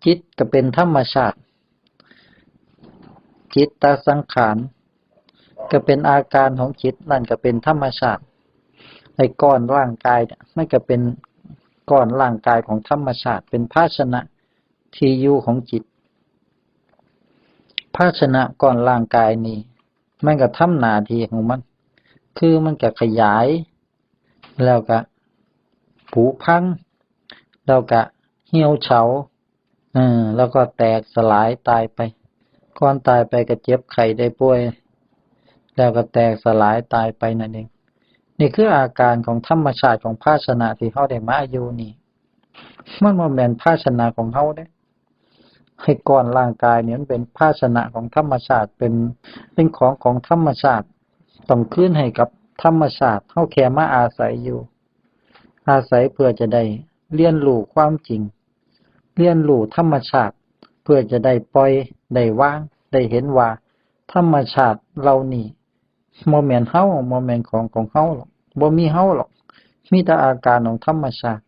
จิตก็เป็นธรรมชาติจิตตสังขารก็เป็นอาการของจิตนั่นก็เป็นธรรมชาติไอ้ก้อนร่างกายเนี่ยมันก็เป็นก้อนร่างกายของธรรมชาติเป็นภาชนะที่อยู่ของจิตภาชนะก้อนร่างกายนี้มันก็ทำหน้าที่ของมันคือมันก็ขยายแล้วก็ผุพังแล้วก็เหี่ยวเฉาแล้วก็แตกสลายตายไปก่อนตายไปก็เจ็บไข้ได้ป่วยแล้วก็แตกสลายตายไปนั่นเองนี่คืออาการของธรรมชาติของภาชนะที่เฮาได้มาอยู่นี่มันบ่แม่นภาชนะของเฮาเด้ให้ก้อนร่างกายนี่มันเป็นภาชนะของธรรมชาติเป็นของธรรมชาติต้องคืนให้กับธรรมชาติเฮาแค่มาอาศัยอยู่อาศัยเพื่อจะได้เรียนรู้ความจริงเรียนรู้ธรรมชาติเพื่อจะได้ปล่อยได้วางได้เห็นว่าธรรมชาติเหล่านี้บ่แม่นเฮาบ่แม่นของเฮาหรอกบ่มีเฮาหรอกมีแต่อาการของธรรมชาติ